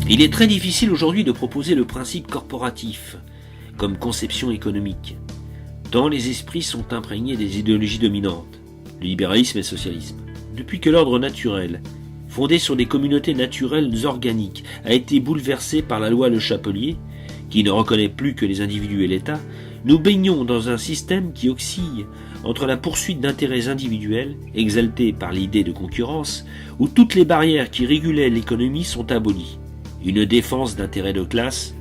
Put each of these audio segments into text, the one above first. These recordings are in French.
Il est très difficile aujourd'hui de proposer le principe corporatif comme conception économique, tant les esprits sont imprégnés des idéologies dominantes, le libéralisme et le socialisme. Depuis que l'ordre naturel, fondé sur des communautés naturelles organiques, a été bouleversé par la loi Le Chapelier, qui ne reconnaît plus que les individus et l'État, nous baignons dans un système qui oscille entre la poursuite d'intérêts individuels, exaltés par l'idée de concurrence, où toutes les barrières qui régulaient l'économie sont abolies, une défense d'intérêts de classe,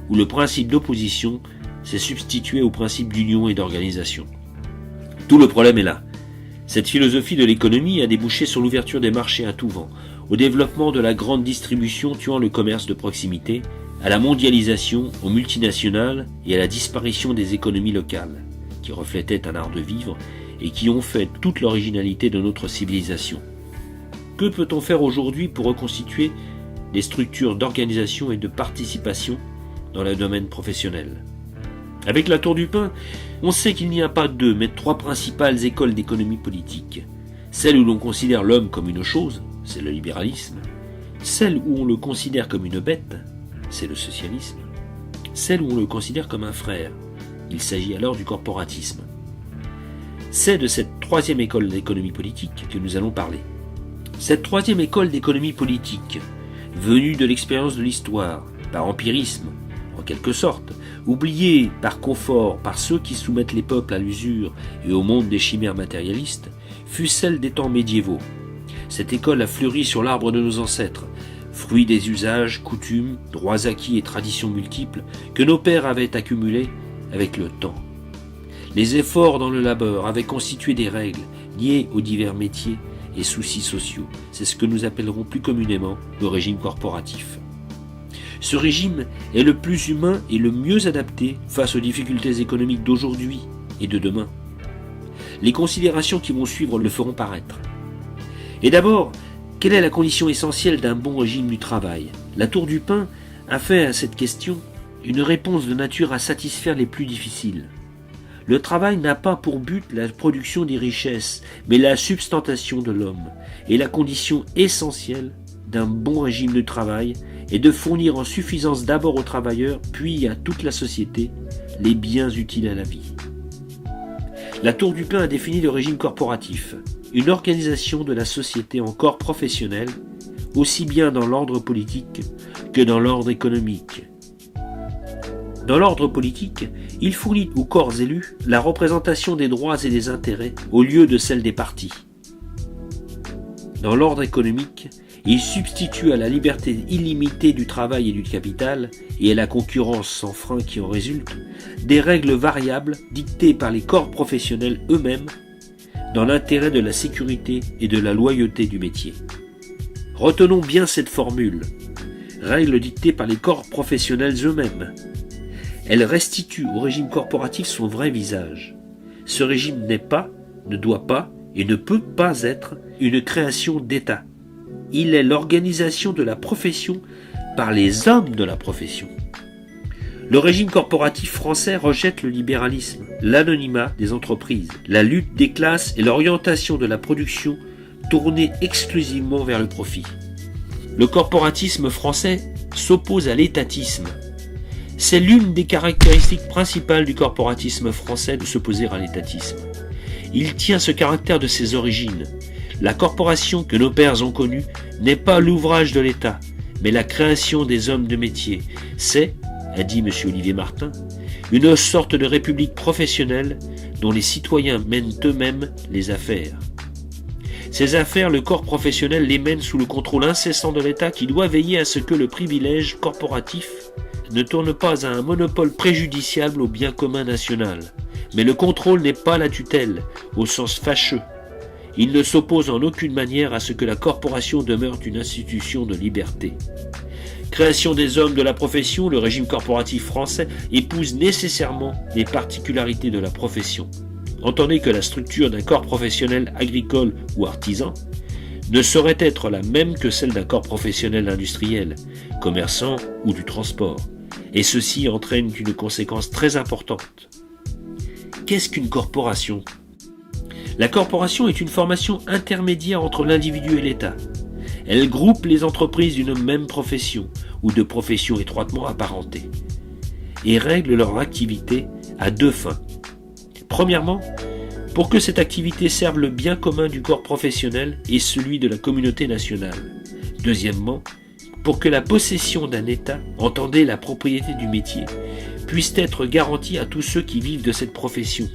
où le principe d'opposition s'est substitué au principe d'union et d'organisation. Tout le problème est là. Cette philosophie de l'économie a débouché sur l'ouverture des marchés à tout vent, au développement de la grande distribution tuant le commerce de proximité, à la mondialisation, aux multinationales et à la disparition des économies locales, qui reflétaient un art de vivre et qui ont fait toute l'originalité de notre civilisation. Que peut-on faire aujourd'hui pour reconstituer des structures d'organisation et de participation dans le domaine professionnel? Avec la Tour du Pin, on sait qu'il n'y a pas deux, mais trois principales écoles d'économie politique. Celle où l'on considère l'homme comme une chose, c'est le libéralisme. Celle où on le considère comme une bête, c'est le socialisme. Celle où on le considère comme un frère, il s'agit alors du corporatisme. C'est de cette troisième école d'économie politique que nous allons parler. Cette troisième école d'économie politique, venue de l'expérience de l'histoire, par empirisme, en quelque sorte, oubliée par confort par ceux qui soumettent les peuples à l'usure et au monde des chimères matérialistes, fut celle des temps médiévaux. Cette école a fleuri sur l'arbre de nos ancêtres, fruit des usages, coutumes, droits acquis et traditions multiples que nos pères avaient accumulés avec le temps. Les efforts dans le labeur avaient constitué des règles liées aux divers métiers et soucis sociaux. C'est ce que nous appellerons plus communément le régime corporatif. Ce régime est le plus humain et le mieux adapté face aux difficultés économiques d'aujourd'hui et de demain. Les considérations qui vont suivre le feront paraître. Et d'abord, quelle est la condition essentielle d'un bon régime du travail? La Tour du Pin a fait à cette question une réponse de nature à satisfaire les plus difficiles. Le travail n'a pas pour but la production des richesses, mais la substantation de l'homme, et la condition essentielle d'un bon régime de travail est de fournir en suffisance d'abord aux travailleurs, puis à toute la société, les biens utiles à la vie. La Tour du Pin a défini le régime corporatif, une organisation de la société en corps professionnel, aussi bien dans l'ordre politique que dans l'ordre économique. Dans l'ordre politique, il fournit aux corps élus la représentation des droits et des intérêts au lieu de celle des partis. Dans l'ordre économique, il substitue à la liberté illimitée du travail et du capital et à la concurrence sans frein qui en résulte, des règles variables dictées par les corps professionnels eux-mêmes dans l'intérêt de la sécurité et de la loyauté du métier. Retenons bien cette formule, règles dictées par les corps professionnels eux-mêmes. Elle restitue au régime corporatif son vrai visage. Ce régime n'est pas, ne doit pas et ne peut pas être une création d'État. Il est l'organisation de la profession par les hommes de la profession. Le régime corporatif français rejette le libéralisme, l'anonymat des entreprises, la lutte des classes et l'orientation de la production tournée exclusivement vers le profit. Le corporatisme français s'oppose à l'étatisme. C'est l'une des caractéristiques principales du corporatisme français de s'opposer à l'étatisme. Il tient ce caractère de ses origines. La corporation que nos pères ont connue n'est pas l'ouvrage de l'État, mais la création des hommes de métier. C'est, a dit M. Olivier Martin, une sorte de république professionnelle dont les citoyens mènent eux-mêmes les affaires. Ces affaires, le corps professionnel les mène sous le contrôle incessant de l'État qui doit veiller à ce que le privilège corporatif ne tourne pas à un monopole préjudiciable au bien commun national. Mais le contrôle n'est pas la tutelle, au sens fâcheux. Il ne s'oppose en aucune manière à ce que la corporation demeure une institution de liberté. Création des hommes de la profession, le régime corporatif français épouse nécessairement les particularités de la profession. Entendez que la structure d'un corps professionnel agricole ou artisan ne saurait être la même que celle d'un corps professionnel industriel, commerçant ou du transport. Et ceci entraîne une conséquence très importante. Qu'est-ce qu'une corporation ? La corporation est une formation intermédiaire entre l'individu et l'État. Elle groupe les entreprises d'une même profession, ou de professions étroitement apparentées, et règlent leur activité à deux fins. Premièrement, pour que cette activité serve le bien commun du corps professionnel et celui de la communauté nationale. Deuxièmement, pour que la possession d'un État, entendez la propriété du métier, puisse être garantie à tous ceux qui vivent de cette profession,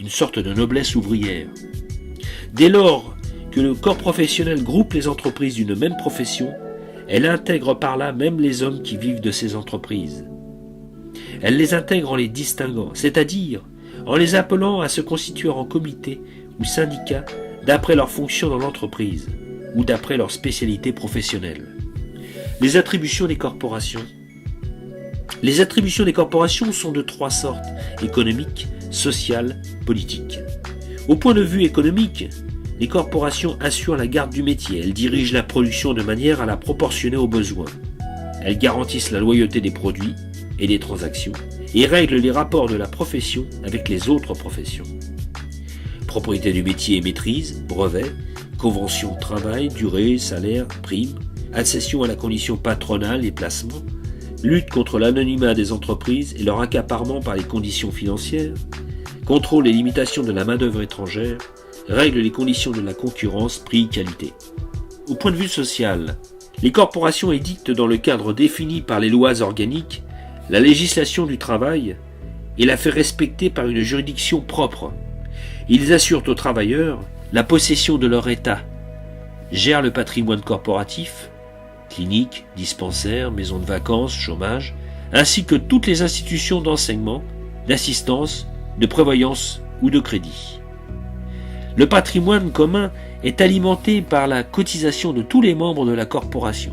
une sorte de noblesse ouvrière. Dès lors que le corps professionnel groupe les entreprises d'une même profession, elle intègre par là même les hommes qui vivent de ces entreprises. Elle les intègre en les distinguant, c'est-à-dire en les appelant à se constituer en comité ou syndicat d'après leur fonction dans l'entreprise ou d'après leur spécialité professionnelle. Les attributions des corporations. Les attributions des corporations sont de trois sortes, économiques, sociales, politiques. Au point de vue économique, les corporations assurent la garde du métier, elles dirigent la production de manière à la proportionner aux besoins. Elles garantissent la loyauté des produits et des transactions et règlent les rapports de la profession avec les autres professions. Propriété du métier et maîtrise, brevets, conventions de travail, durée, salaire, primes, accession à la condition patronale et placement, lutte contre l'anonymat des entreprises et leur accaparement par les conditions financières, contrôle et limitation de la main-d'œuvre étrangère, règle les conditions de la concurrence, prix, qualité. Au point de vue social, les corporations édictent dans le cadre défini par les lois organiques la législation du travail et la fait respecter par une juridiction propre. Ils assurent aux travailleurs la possession de leur état, gèrent le patrimoine corporatif, cliniques, dispensaires, maisons de vacances, chômage, ainsi que toutes les institutions d'enseignement, d'assistance, de prévoyance ou de crédit. Le patrimoine commun est alimenté par la cotisation de tous les membres de la corporation.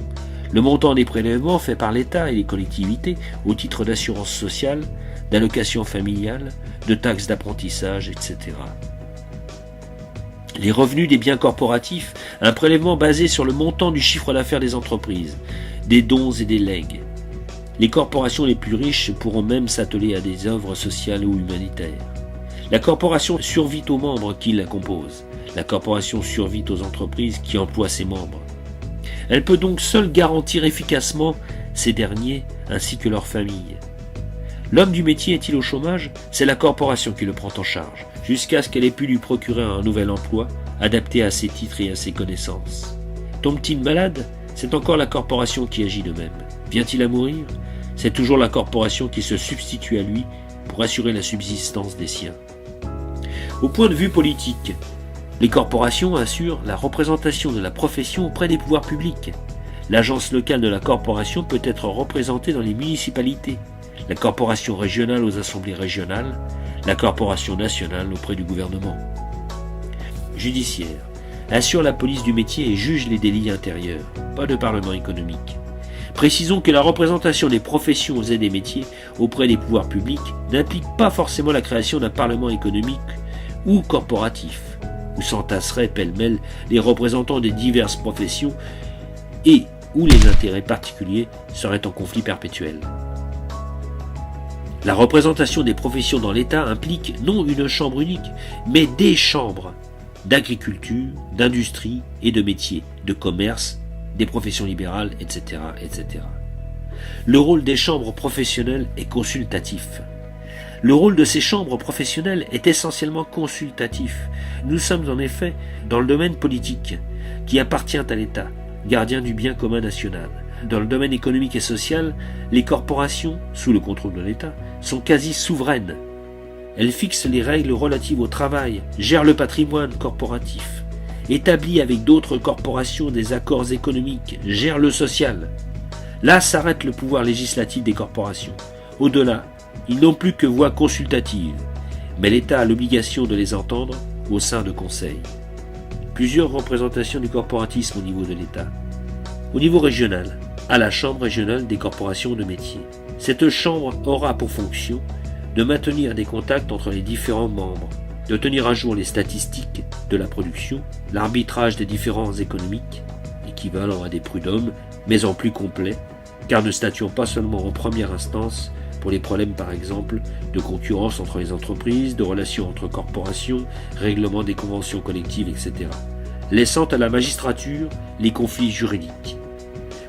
Le montant des prélèvements faits par l'État et les collectivités au titre d'assurance sociale, d'allocations familiales, de taxes d'apprentissage, etc. Les revenus des biens corporatifs, un prélèvement basé sur le montant du chiffre d'affaires des entreprises, des dons et des legs. Les corporations les plus riches pourront même s'atteler à des œuvres sociales ou humanitaires. La corporation survit aux membres qui la composent. La corporation survit aux entreprises qui emploient ses membres. Elle peut donc seule garantir efficacement ces derniers ainsi que leurs familles. L'homme du métier est-il au chômage? C'est la corporation qui le prend en charge, jusqu'à ce qu'elle ait pu lui procurer un nouvel emploi, adapté à ses titres et à ses connaissances. Tombe-t-il malade? C'est encore la corporation qui agit de même. Vient-il à mourir? C'est toujours la corporation qui se substitue à lui pour assurer la subsistance des siens. Au point de vue politique, les corporations assurent la représentation de la profession auprès des pouvoirs publics. L'agence locale de la corporation peut être représentée dans les municipalités, la corporation régionale aux assemblées régionales, la corporation nationale auprès du gouvernement. Judiciaire, assure la police du métier et juge les délits intérieurs, pas de parlement économique. Précisons que la représentation des professions et des métiers auprès des pouvoirs publics n'implique pas forcément la création d'un parlement économique ou corporatif, où s'entasseraient pêle-mêle les représentants des diverses professions et où les intérêts particuliers seraient en conflit perpétuel. La représentation des professions dans l'État implique non une chambre unique, mais des chambres d'agriculture, d'industrie et de métiers, de commerce, des professions libérales, etc., etc. Le rôle des chambres professionnelles est consultatif. Le rôle de ces chambres professionnelles est essentiellement consultatif. Nous sommes en effet dans le domaine politique, qui appartient à l'État, gardien du bien commun national. Dans le domaine économique et social, les corporations, sous le contrôle de l'État, sont quasi souveraines. Elles fixent les règles relatives au travail, gèrent le patrimoine corporatif, établissent avec d'autres corporations des accords économiques, gèrent le social. Là s'arrête le pouvoir législatif des corporations. Au-delà, ils n'ont plus que voix consultative, mais l'État a l'obligation de les entendre au sein de conseils. Plusieurs représentations du corporatisme au niveau de l'État. Au niveau régional, à la Chambre régionale des corporations de métiers. Cette chambre aura pour fonction de maintenir des contacts entre les différents membres, de tenir à jour les statistiques de la production, l'arbitrage des différences économiques, équivalent à des prud'hommes, mais en plus complet, car ne statuant pas seulement en première instance pour les problèmes par exemple de concurrence entre les entreprises, de relations entre corporations, règlement des conventions collectives, etc., laissant à la magistrature les conflits juridiques.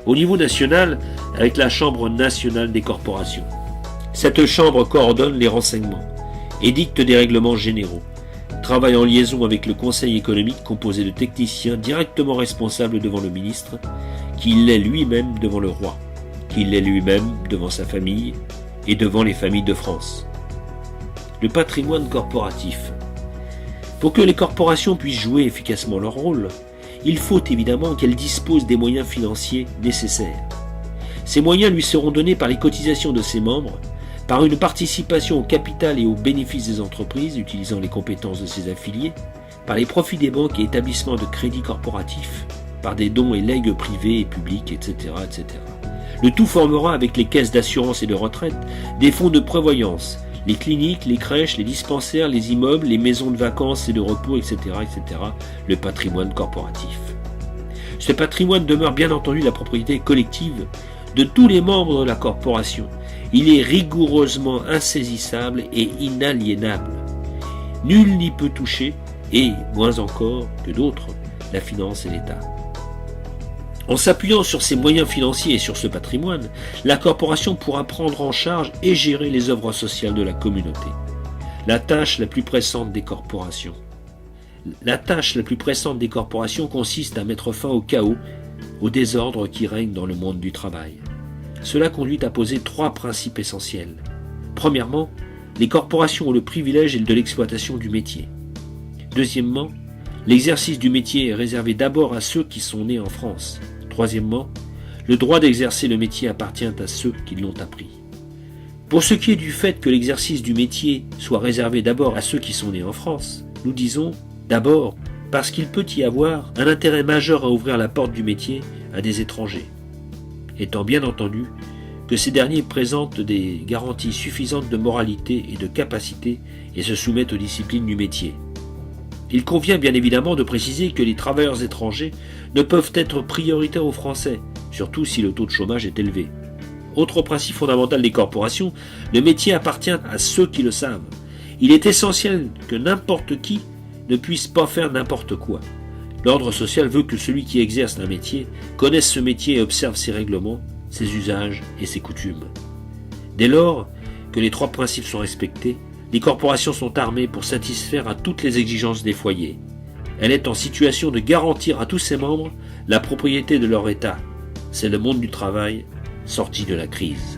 Au niveau national, avec la Chambre nationale des corporations. Cette chambre coordonne les renseignements, édicte des règlements généraux, travaille en liaison avec le Conseil économique composé de techniciens directement responsables devant le ministre, qui l'est lui-même devant le roi, qui l'est lui-même devant sa famille et devant les familles de France. Le patrimoine corporatif. Pour que les corporations puissent jouer efficacement leur rôle, il faut évidemment qu'elles disposent des moyens financiers nécessaires. Ces moyens lui seront donnés par les cotisations de ses membres, par une participation au capital et aux bénéfices des entreprises utilisant les compétences de ses affiliés, par les profits des banques et établissements de crédit corporatifs, par des dons et legs privés et publics, etc., etc. Le tout formera avec les caisses d'assurance et de retraite des fonds de prévoyance, les cliniques, les crèches, les dispensaires, les immeubles, les maisons de vacances et de repos, etc., etc., le patrimoine corporatif. Ce patrimoine demeure bien entendu la propriété collective de tous les membres de la corporation. Il est rigoureusement insaisissable et inaliénable. Nul n'y peut toucher, et, moins encore que d'autres, la finance et l'État. En s'appuyant sur ces moyens financiers et sur ce patrimoine, la corporation pourra prendre en charge et gérer les œuvres sociales de la communauté. La tâche la plus pressante des corporations. La tâche la plus pressante des corporations consiste à mettre fin au chaos, au désordre qui règne dans le monde du travail. Cela conduit à poser 3 principes essentiels. Premièrement, les corporations ont le privilège de l'exploitation du métier. Deuxièmement, l'exercice du métier est réservé d'abord à ceux qui sont nés en France. Troisièmement, le droit d'exercer le métier appartient à ceux qui l'ont appris. Pour ce qui est du fait que l'exercice du métier soit réservé d'abord à ceux qui sont nés en France, nous disons d'abord parce qu'il peut y avoir un intérêt majeur à ouvrir la porte du métier à des étrangers, étant bien entendu que ces derniers présentent des garanties suffisantes de moralité et de capacité et se soumettent aux disciplines du métier. Il convient bien évidemment de préciser que les travailleurs étrangers ne peuvent être prioritaires aux Français, surtout si le taux de chômage est élevé. Autre principe fondamental des corporations, le métier appartient à ceux qui le savent. Il est essentiel que n'importe qui ne puisse pas faire n'importe quoi. L'ordre social veut que celui qui exerce un métier connaisse ce métier et observe ses règlements, ses usages et ses coutumes. Dès lors que les 3 principes sont respectés, les corporations sont armées pour satisfaire à toutes les exigences des foyers. Elle est en situation de garantir à tous ses membres la propriété de leur État. C'est le monde du travail sorti de la crise.